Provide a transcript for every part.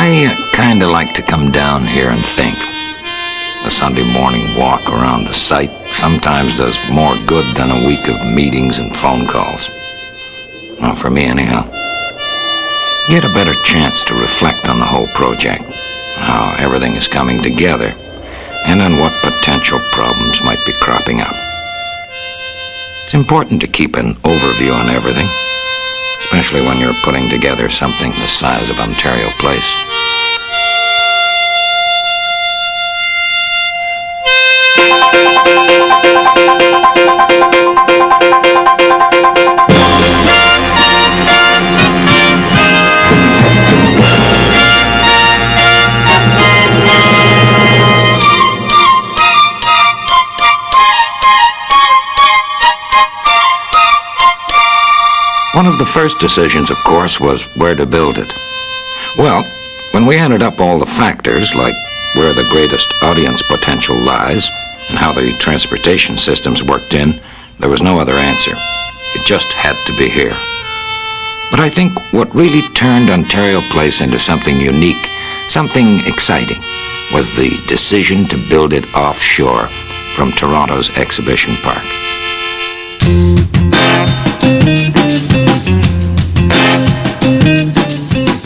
I kind of like to come down here and think. A Sunday morning walk around the site sometimes does more good than a week of meetings and phone calls. Well, for me anyhow. You get a better chance to reflect on the whole project, how everything is coming together, and on what potential problems might be cropping up. It's important to keep an overview on everything, especially when you're putting together something the size of Ontario Place. One of the first decisions, of course, was where to build it. Well, when we added up all the factors, like where the greatest audience potential lies and how the transportation systems worked in, there was no other answer. It just had to be here. But I think what really turned Ontario Place into something unique, something exciting, was the decision to build it offshore from Toronto's Exhibition Park.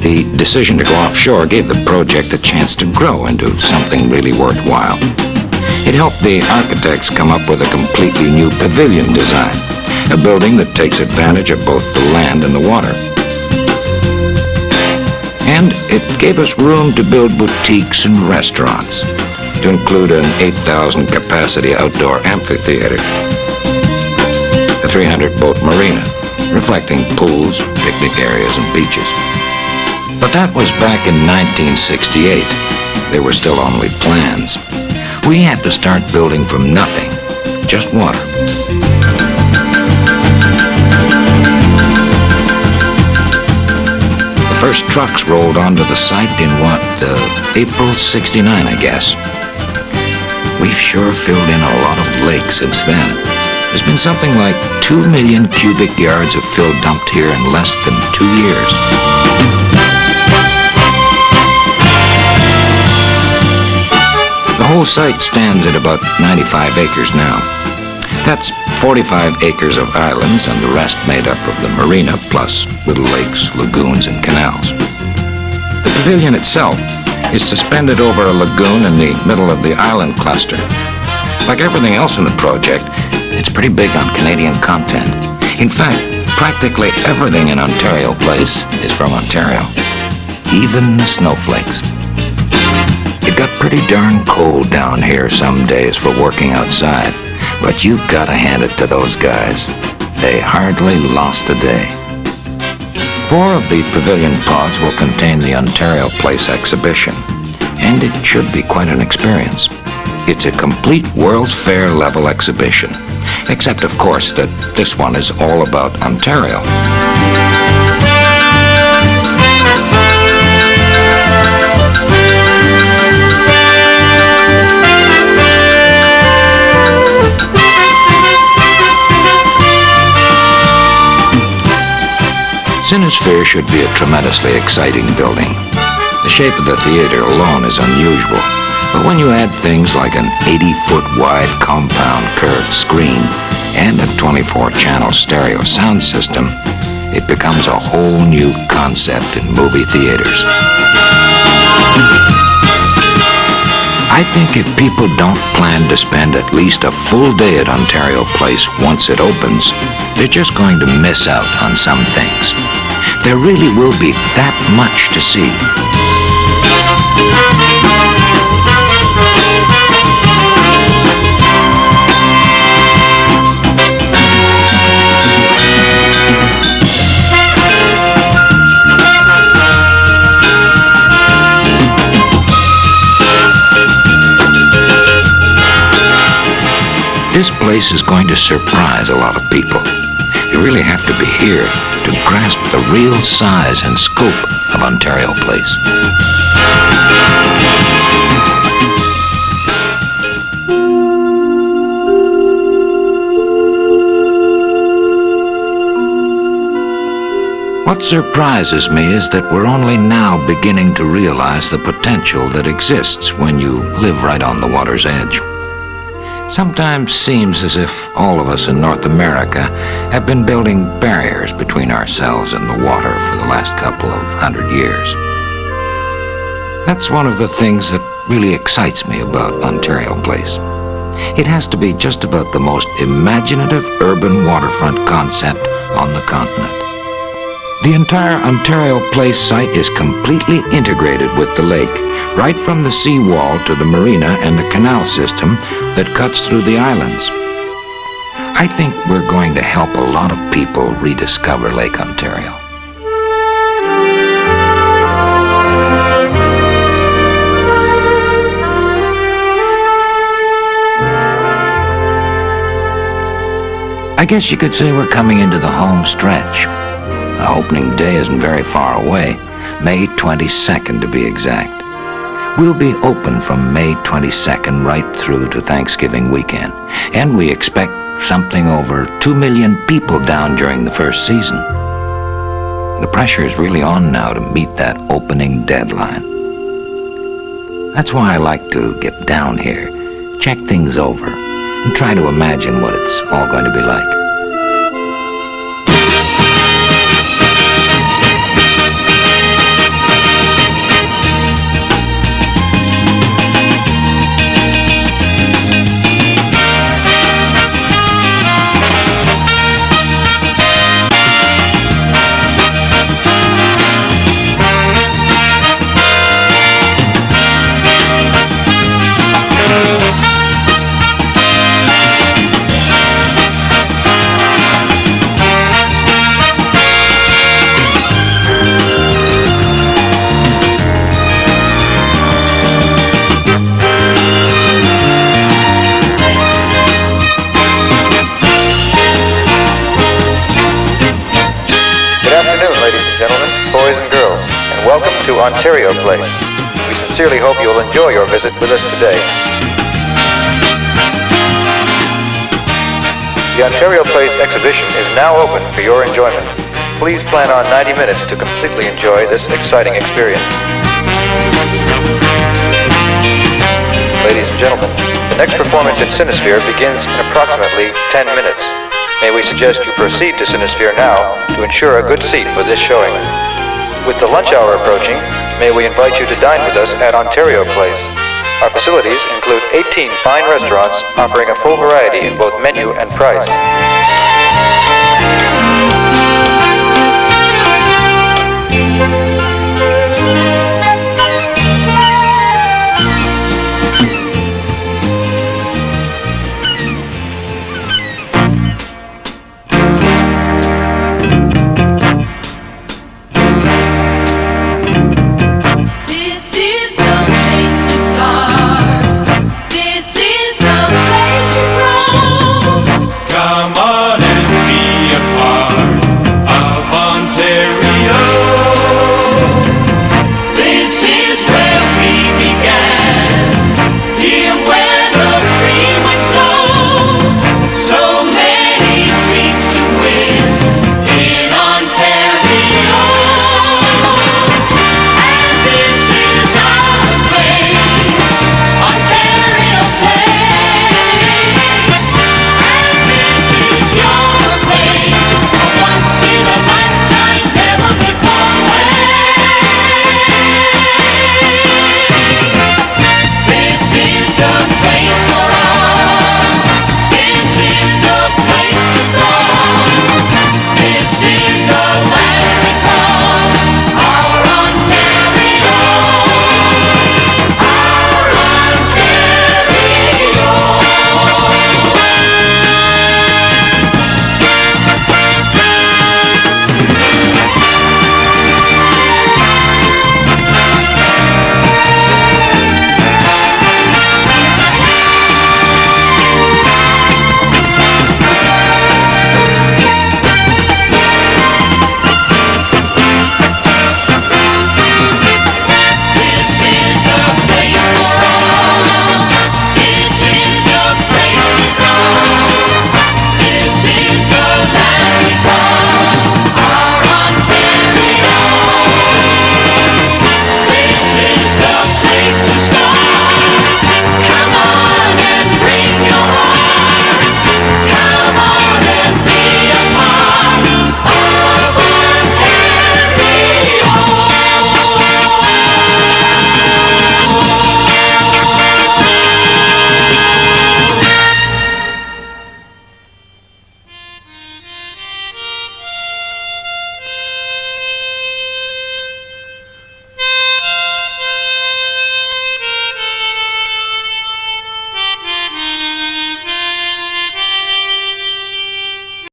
The decision to go offshore gave the project a chance to grow into something really worthwhile. It helped the architects come up with a completely new pavilion design, a building that takes advantage of both the land and the water. And it gave us room to build boutiques and restaurants, to include an 8,000 capacity outdoor amphitheater, a 300-boat marina, reflecting pools, picnic areas, and beaches. But that was back in 1968. They were still only plans. We had to start building from nothing, just water. The first trucks rolled onto the site in April '69, I guess. We've sure filled in a lot of lakes since then. There's been something like 2 million cubic yards of fill dumped here in less than 2 years. The whole site stands at about 95 acres now. That's 45 acres of islands and the rest made up of the marina, plus little lakes, lagoons, and canals. The pavilion itself is suspended over a lagoon in the middle of the island cluster. Like everything else in the project, it's pretty big on Canadian content. In fact, practically everything in Ontario Place is from Ontario, even the snowflakes. It got pretty darn cold down here some days for working outside, but you've got to hand it to those guys. They hardly lost a day. 4 of the pavilion pods will contain the Ontario Place exhibition, and it should be quite an experience. It's a complete World's Fair level exhibition, except of course that this one is all about Ontario. Cinesphere should be a tremendously exciting building. The shape of the theater alone is unusual, but when you add things like an 80-foot wide compound curved screen and a 24-channel stereo sound system, it becomes a whole new concept in movie theaters. I think if people don't plan to spend at least a full day at Ontario Place once it opens, they're just going to miss out on some things. There really will be that much to see. This place is going to surprise a lot of people. You really have to be here to grasp the real size and scope of Ontario Place. What surprises me is that we're only now beginning to realize the potential that exists when you live right on the water's edge. Sometimes seems as if all of us in North America have been building barriers between ourselves and the water for the last couple of 100 years. That's one of the things that really excites me about Ontario Place. It has to be just about the most imaginative urban waterfront concept on the continent. The entire Ontario Place site is completely integrated with the lake, right from the seawall to the marina and the canal system that cuts through the islands. I think we're going to help a lot of people rediscover Lake Ontario. I guess you could say we're coming into the home stretch. The opening day isn't very far away, May 22nd to be exact. We'll be open from May 22nd right through to Thanksgiving weekend, and we expect something over 2 million people down during the first season. The pressure is really on now to meet that opening deadline. That's why I like to get down here, check things over, and try to imagine what it's all going to be like. To Ontario Place. We sincerely hope you will enjoy your visit with us today. The Ontario Place exhibition is now open for your enjoyment. Please plan on 90 minutes to completely enjoy this exciting experience. Ladies and gentlemen, the next performance in Cinesphere begins in approximately 10 minutes. May we suggest you proceed to Cinesphere now to ensure a good seat for this showing. With the lunch hour approaching, may we invite you to dine with us at Ontario Place. Our facilities include 18 fine restaurants offering a full variety in both menu and price.